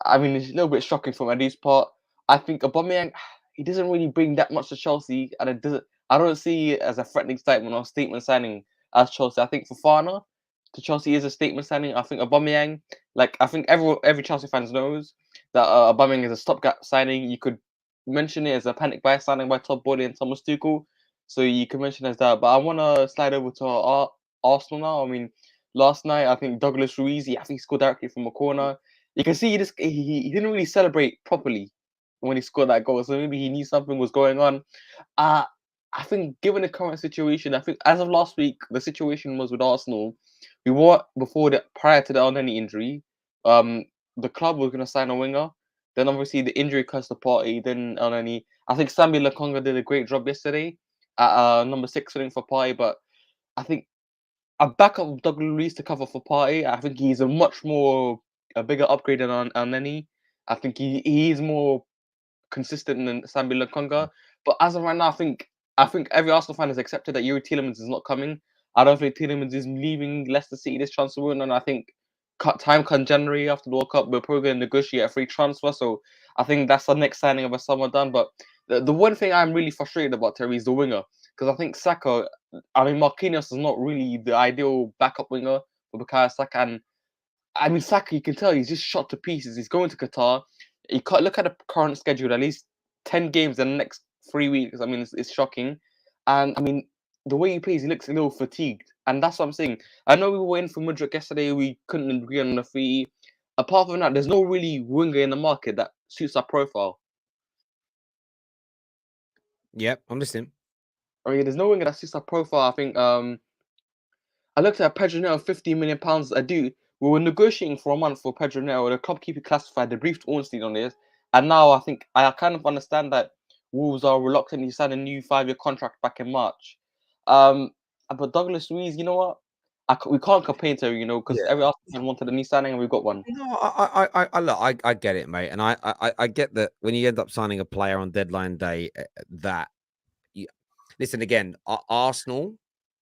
it's a little bit shocking from Eddie's part. I think Aubameyang, he doesn't really bring that much to Chelsea, and I don't see it as a threatening statement or statement signing as Chelsea. I think Fofana to Chelsea is a statement signing. I think Aubameyang, like I think every Chelsea fans knows that Aubameyang is a stopgap signing. You could mention it as a panic buy signing by Todd Boehly and Thomas Tuchel, so you can mention it as that. But I want to slide over to Arsenal now. I mean, last night I think Douglas Luiz, I think he scored directly from a corner. You can see he didn't really celebrate properly when he scored that goal, so maybe he knew something was going on. I think given the current situation, I think as of last week, the situation was with Arsenal. We were prior to the Elneny injury, the club was going to sign a winger. Then obviously the injury cursed the party. Then Elneny, I think Sambi Lokonga did a great job yesterday at number 6 filling for Party, but I think a backup Douglas Luiz to cover for Party. I think he's a bigger upgrade than Elneny. I think he's more consistent than Sambi Lokonga. But as of right now, I think every Arsenal fan has accepted that Yuri Tielemans is not coming. I don't think Tielemans is leaving Leicester City this transfer window, and I think time come January after the World Cup, we're probably going to negotiate a free transfer. So I think that's the next signing of a summer done. But the one thing I'm really frustrated about, Terry, is the winger. Because I think Saka, I mean, Marquinhos is not really the ideal backup winger for Bukayo Saka. And I mean, Saka, you can tell he's just shot to pieces. He's going to Qatar. You can't look at the current schedule, at least 10 games in the next 3 weeks. I mean, it's shocking. And I mean, the way he plays, he looks a little fatigued. And that's what I'm saying. I know we were in for Mudryk yesterday. We couldn't agree on the fee. Apart from that, there's no really winger in the market that suits our profile. Yep, I'm listening. I mean, there's no winger that suits our profile. I think I looked at Pedro Neto, £15 million a due. We were negotiating for a month for Pedro Neto. The club keeper classified. They briefed Ornstein on this. And now I think I kind of understand that Wolves are reluctant to sign a new 5-year contract back in March. But Douglas Luiz, you know what? We can't complain to, because every Arsenal fan wanted a new signing and we got one. No, I get it, mate, and I get that when you end up signing a player on deadline day, listen again, Arsenal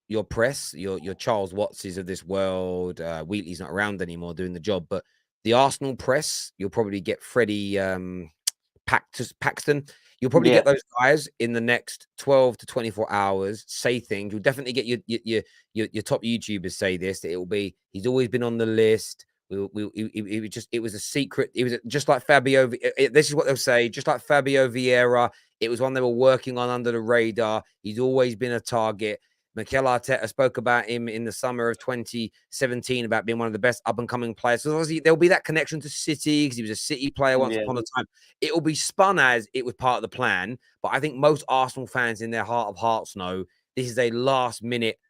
your press, your Charles Wattses of this world. Wheatley's not around anymore doing the job, but the Arsenal press, you'll probably get Freddie Paxton. You'll probably get those guys in the next 12 to 24 hours say things. You'll definitely get your top YouTubers say this, that it will be, he's always been on the list. It was a secret. It was just like Fabio. This is what they'll say. Just like Fabio Vieira, it was one they were working on under the radar. He's always been a target. Mikel Arteta spoke about him in the summer of 2017 about being one of the best up-and-coming players. So obviously there'll be that connection to City because he was a City player once upon a time. It will be spun as it was part of the plan, but I think most Arsenal fans in their heart of hearts know this is a last-minute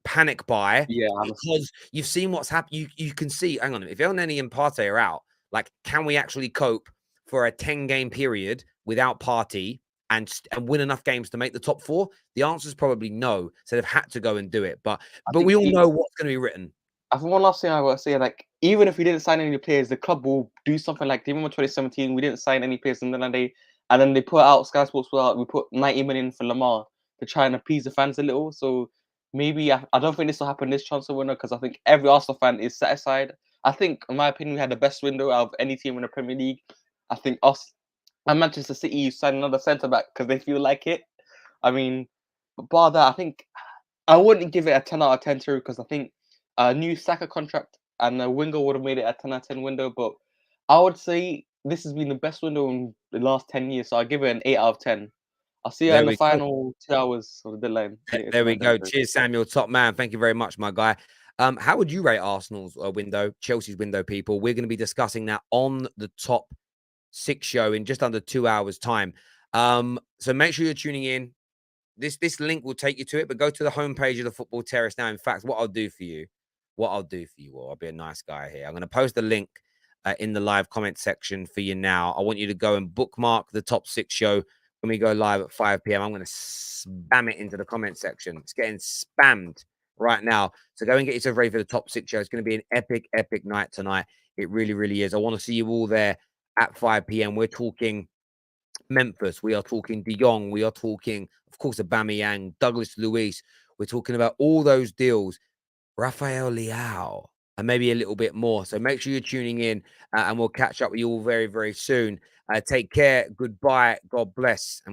panic buy because you've seen what's happened. You can see, hang on, if Elneny and Partey are out, like, can we actually cope for a 10-game period without Partey and win enough games to make the top 4? The answer is probably no. So they've had to go and do it. But we all know what's going to be written. I think one last thing I want to say, like, even if we didn't sign any players, the club will do something like, do you remember 2017? We didn't sign any players, and then they put out, Sky Sports put out, we put 90 million for Lamar to try and appease the fans a little. So maybe I don't think this will happen this transfer window because I think every Arsenal fan is satisfied. I think, in my opinion, we had the best window out of any team in the Premier League. I think us and Manchester City signed another centre back because they feel like it. I mean, bar that, I think I wouldn't give it a 10 out of 10 too because I think a new Saka contract and a winger would have made it a 10 out of 10 window. But I would say this has been the best window in the last 10 years. So I'll give it an 8 out of 10. I'll see you in the final 2 hours of the deadline. There we go. Cheers, Samuel. Top man. Thank you very much, my guy. How would you rate Arsenal's window, Chelsea's window, people? We're going to be discussing that on the Top 6 show in just under 2 hours' time. So make sure you're tuning in. This link will take you to it, but go to the homepage of the Football Terrace now. In fact, what I'll do for you, I'll be a nice guy here. I'm going to post the link in the live comment section for you now. I want you to go and bookmark the Top 6 show when we go live at 5 p.m. I'm going to spam it into the comment section. It's getting spammed right now. So go and get yourself ready for the Top 6 show. It's going to be an epic, epic night tonight. It really, really is. I want to see you all there at 5 p.m. We're talking Memphis. We are talking De Jong. We are talking, of course, Aubameyang, Douglas Luiz. We're talking about all those deals. Rafael Leao, and maybe a little bit more. So make sure you're tuning in and we'll catch up with you all very, very soon. Take care. Goodbye. God bless. And